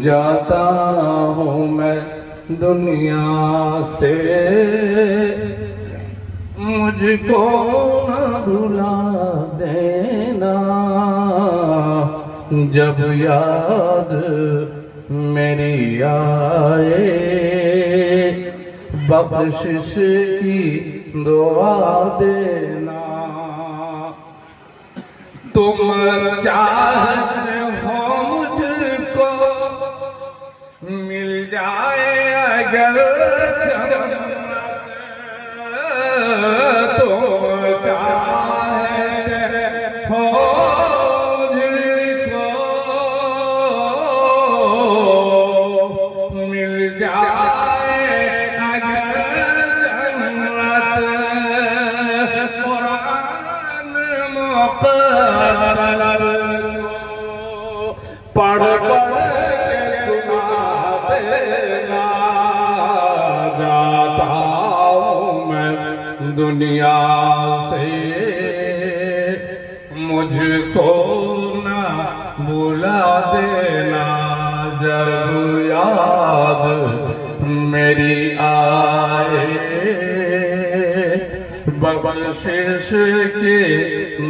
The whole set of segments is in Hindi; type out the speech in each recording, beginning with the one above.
जाता हूँ मैं दुनिया से, मुझको न भुला देना। जब याद मेरी आए, बख्शिश की दुआ देना। तुम चाहते हो मुझको मिल जाए अगर जन्नत, तुम चाहते हो मुझको मिल जाए अगर जन्नत। कुरान मुक़द्दर पढ़ पढ़ के सुना देना। जाता हूँ मैं दुनिया से, मुझको ना भुला देना। जब याद मेरी आए, बख्शिश की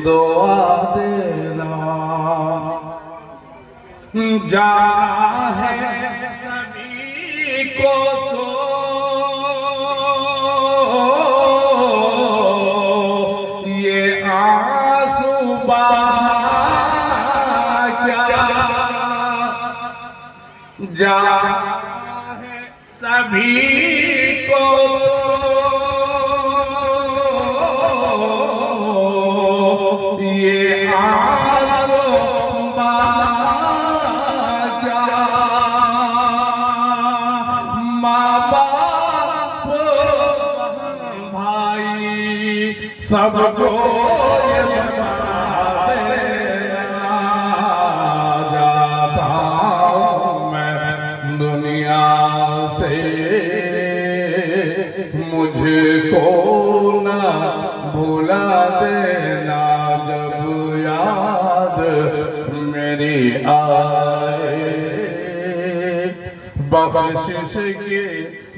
दुआ देना। जाना है सभी को तो ये आंसू क्या, जाना है सभी को तो ये आंसू सबको ये बता देना। जाता हूँ मैं दुनिया से, मुझको ना भुला देना। जब याद मेरी आए, बख्शिश की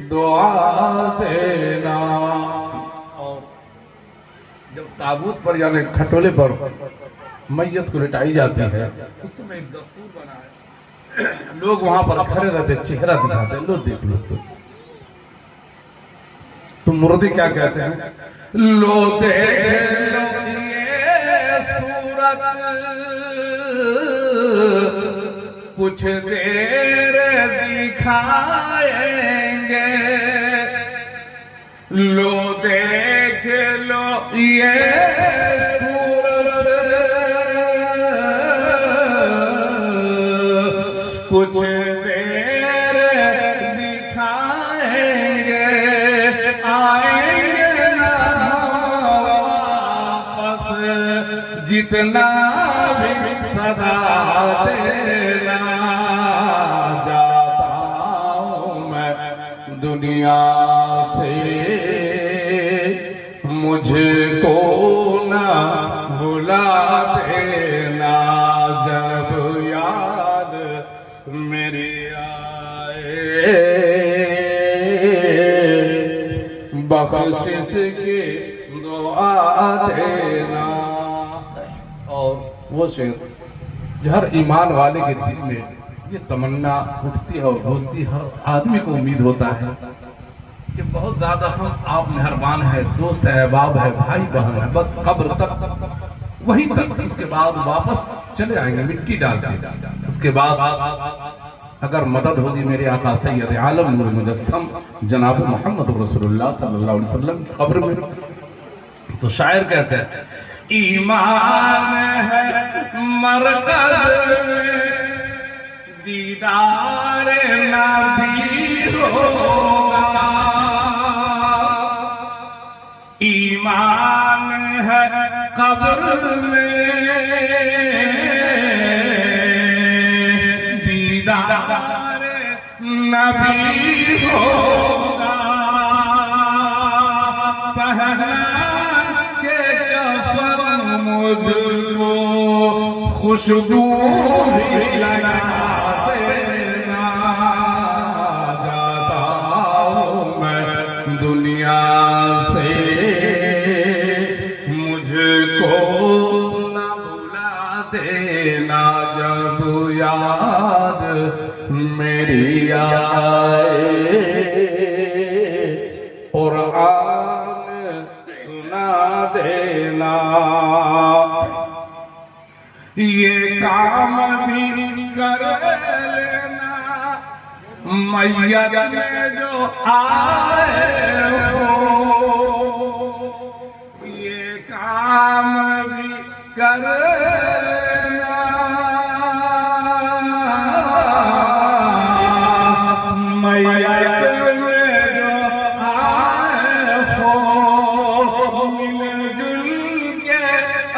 दुआ देना। जब ताबूत पर यानी खटोले पर मैयत को लिटाई जाती है, उस समय एक दस्तूर बना है, लोग वहां पर खड़े रहते, चेहरा दिखाते, लो देख लो। तो मुर्दी क्या कहते हैं? लो देख लो ये सूरत, कुछ देर दिखाएंगे। लो देख लो ये सूरत, कुछ देर दिखाएंगे। आएंगे ना वापस, जितना भी सदा देना। जाता हूँ मैं दुनिया से, मुझको ना भुला देना। जब याद मेरी आए, बख्शिश की दुआ देना। और वो शेर जो हर ईमान वाले के दिल में ये तमन्ना उठती है और घुसती, हर आदमी को उम्मीद होता है कि बहुत ज्यादा हम आप मेहरबान है, दोस्त है, अहबाब है, भाई बहन है, बस कब्र तक, वहीं तक। उसके बाद वापस चले आएंगे मिट्टी डाल के। उसके बाद अगर मदद होगी मेरे आका सैयद आलम नूर मुजस्सम जनाब मोहम्मद रसूलुल्लाह सल्लल्लाहु अलैहि वसल्लम की कब्र में, तो शायर कहते हैं ईमान है मरकज़ में, दीदार नबी होगा। ईमान है कब्र में, दीदार नबी होगा। पहना के कफन मुझको खुशबू भी लगा देना, जाता हूँ मैं दुनिया से, मुझको न भुला देना जब याद मेरी आए। कुरान सुना देना, ये काम भी कर लेना मैयत में जो आए हो, ये काम भी कर लेना मैयत में जो आए हो, मिलजुल के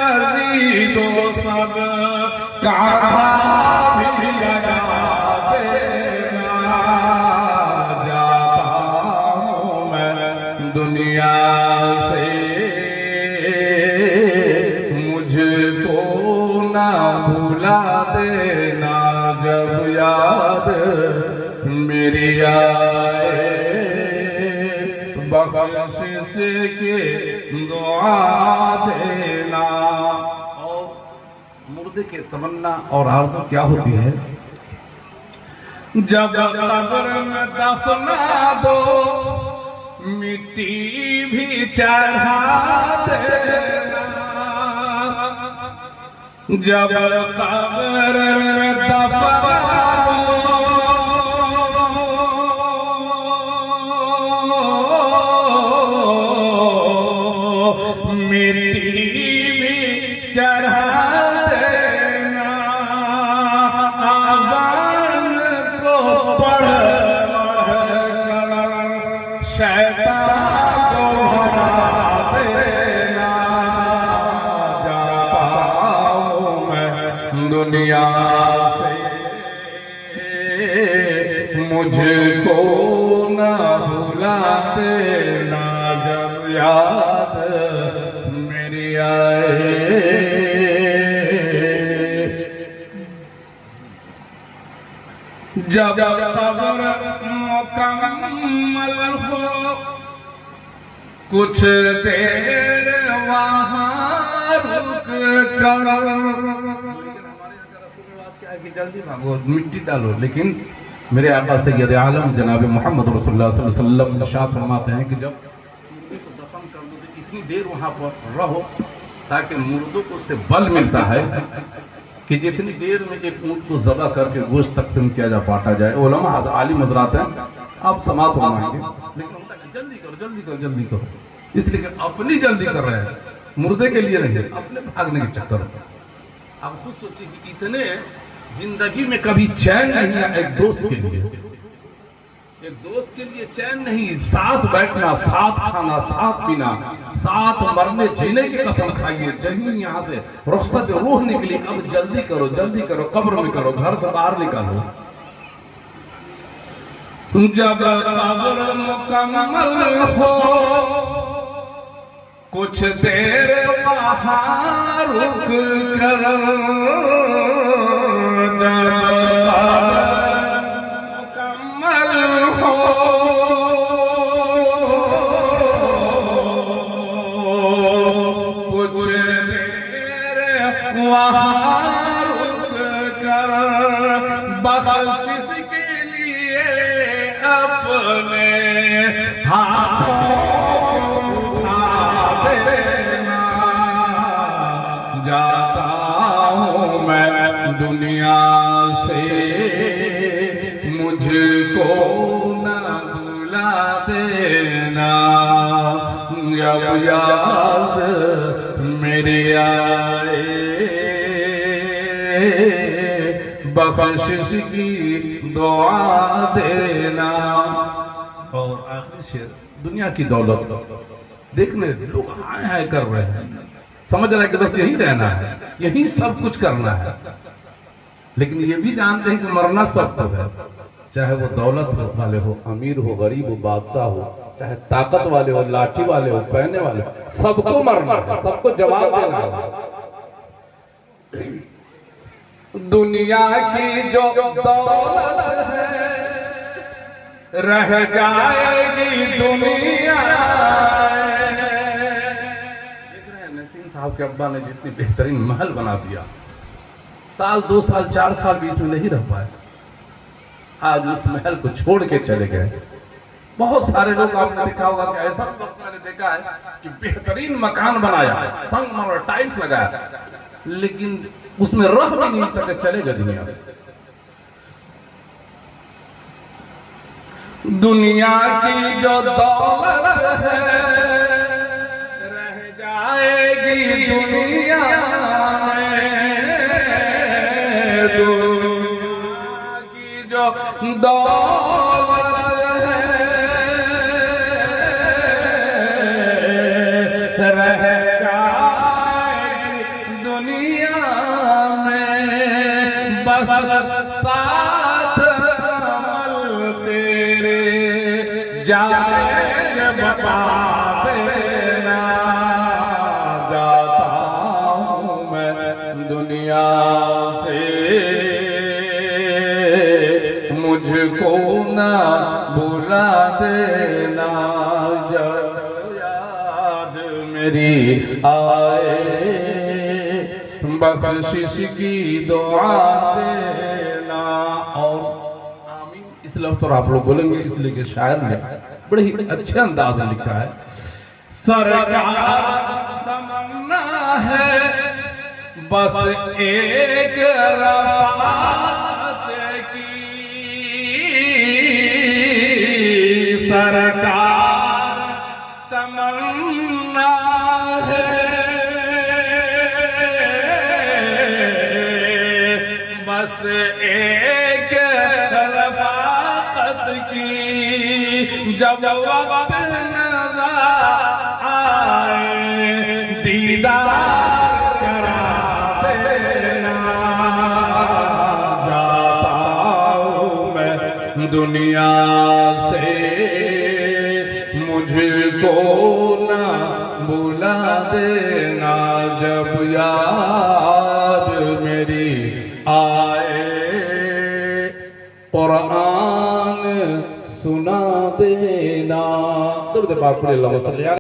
अजीजों सब काबा भी लगा देना, जाता हूँ मैं दुनिया से, मुझको ना भुला देना जब याद मेरी आए। बख्शिश के दुआ देना। मुर्दे की तमन्ना और आरज़ू क्या होती है? जब कब्र में दफना दो मिट्टी भी चढ़ा देना, जब कब्र में दफना दो मिट्टी भी चढ़ा देना, आज़ान को पढ़ कर शैतान को भगा देना, जाता हूँ मैं दुनिया से, मुझको ना भुला देना जब याद मेरी आए। जब कब्र मुकम्मल हो कुछ देर वहाँ रुक कर, जल्दी भागो मिट्टी डालो, लेकिन मेरे आका सैयद आलम जनाब मोहम्मद रसूलुल्लाह सल्लल्लाहु अलैहि वसल्लम इरशाद फरमाते हैं कि जब मुर्दे को दफन कर दो तो इतनी देर वहाँ पर रहो ताकि मुर्दों को उससे बल मिलता है कि जितनी देर में एक ऊँट को ज़बह करके गोश्त तकसीम किया जा पाटा जाए। उलमा आलिम हज़रात हैं, आप समात फरमाएंगे, लेकिन जल्दी करो जल्दी करो जल्दी करो, इसलिए कि अपनी जल्दी कर रहे हैं, मुर्दे के लिए नहीं, अपने भागने के चक्कर में। आप खुद सोचिए कि इतने जिंदगी में कभी चैन नहीं आया एक दोस्त के लिए, एक दोस्त के लिए चैन नहीं, साथ बैठना, साथ खाना, साथ पीना, साथ मरने जीने की कसम खाइए। जहीं यहाँ से रुखसत रूह निकली, अब जल्दी करो जल्दी करो, कब्र में करो, घर से बाहर निकालो। जब कब्र मुकम्मल हो कुछ देर वहाँ रुक कर, मुकम्मल हो कुछ देर वहाँ रुक कर, बख्शिश के लिए अपने हाथों उठा देना, जाता हूँ मैं दुनिया से, मुझको ना भुला देना जब याद मेरे आए। बख्शिश की दुआ देना। और आखिरी शेर, दुनिया की दौलत देखने लोग हाय हाय कर रहे हैं, समझ रहे हैं कि बस यही रहना है, यही सब कुछ करना है, लेकिन ये भी जानते हैं कि मरना सबको है, चाहे वो दौलत वाले हो, अमीर हो, गरीब हो, बादशाह हो, चाहे ताकत वाले हो, लाठी वाले हो, पहने वाले हो, सबको मरना है, सबको जवाब देना है। दुनिया की जो दौलत है रह जाएगी दुनिया। देख रहे हैं नसीम साहब के अब्बा ने जितनी बेहतरीन महल बना दिया, साल 2 साल 4 साल भी इसमें नहीं रह पाए, आज उस महल को छोड़ के चले गए। बहुत सारे लोग आपने देखा होगा कि ऐसा वक्त मैंने देखा है कि बेहतरीन मकान बनाया, संगमरमर टाइल्स लगाया, लेकिन उसमें रह भी नहीं सके, चले गए दुनिया से। दुनिया की जो दौलत है रह जाएगी दुनिया में, दुनिया की जो दौलत है रह जाएगी दुनिया में, बस साथ अमल तेरे जाएंगे बता देना। जाता हूँ मैं दुनिया से, मुझको ना बुला देना, जब याद मेरी आए बख्शिश की दुआ देना। और आमीन इस लफ्ज़ तो आप लोग बोलेंगे इसलिए कि शायर ने बड़े ही अच्छे अंदाज में लिखा है। सरकार तमन्ना है बस एक रफ़ात की, सरकार तमन्ना है बस एक रफ़ाक़त की, जब वक्त नज़र आए दीदार करा देना। जाता हूँ मैं दुनिया से, मुझको ना बुला देना, जब याद मेरी आए कुरान सुना देना। दुरूद पाक पढ़िए।